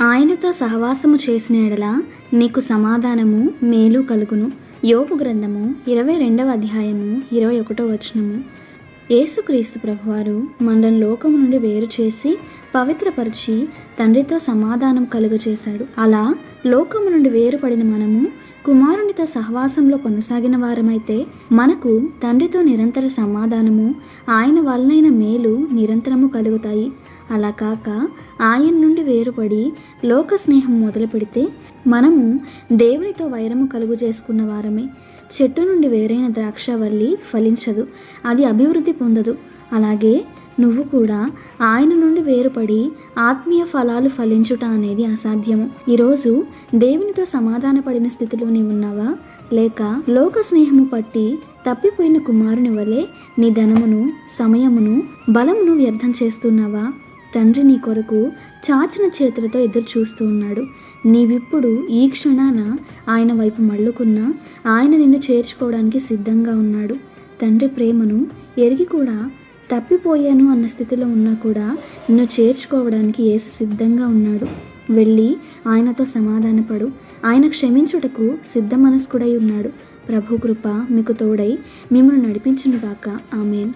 ఆయనతో సహవాసము చేసిన ఎడల నీకు సమాధానము మేలు కలుగును. యోబు గ్రంథము 22వ అధ్యాయము 21వ వచనము. యేసుక్రీస్తు ప్రభువారు మనల్ని లోకము నుండి వేరు చేసి పవిత్రపరిచి తండ్రితో సమాధానం కలుగచేశాడు. అలా లోకము నుండి వేరుపడిన మనము కుమారునితో సహవాసంలో కొనసాగిన వారమైతే మనకు తండ్రితో నిరంతర సమాధానము, ఆయన వలనైన మేలు నిరంతరము కలుగుతాయి. అలా కాక ఆయన నుండి వేరుపడి లోక స్నేహం మొదలు పెడితే మనము దేవునితో వైరము కలుగు చేసుకున్న వారమే. చెట్టు నుండి వేరైన ద్రాక్షవల్లి ఫలించదు, అది అభివృద్ధి పొందదు. అలాగే నువ్వు కూడా ఆయన నుండి వేరుపడి ఆత్మీయ ఫలాలు ఫలించుట అనేది అసాధ్యము. ఈరోజు దేవునితో సమాధానపడిన స్థితిలో నీవు ఉన్నావా? లేక లోక స్నేహము పట్టి తప్పిపోయిన కుమారుని వలె నీ ధనమును, సమయమును, బలమును వ్యర్థం చేస్తున్నావా? తండ్రి నీ కొరకు చాచిన చేతులతో ఎదురు చూస్తూ ఉన్నాడు. నీవిప్పుడు ఈ క్షణాన ఆయన వైపు మళ్ళుకున్నా ఆయన నిన్ను చేర్చుకోవడానికి సిద్ధంగా ఉన్నాడు. తండ్రి ప్రేమను ఎరిగి కూడా తప్పిపోయాను అన్న స్థితిలో ఉన్నా కూడా నిన్ను చేర్చుకోవడానికి యేసు సిద్ధంగా ఉన్నాడు. వెళ్ళి ఆయనతో సమాధానపడు. ఆయన క్షమించుటకు సిద్ధ మనస్కుడై ఉన్నాడు. ప్రభు కృప మీకు తోడై మిమ్మల్ని నడిపించునుగాక. ఆమేన్.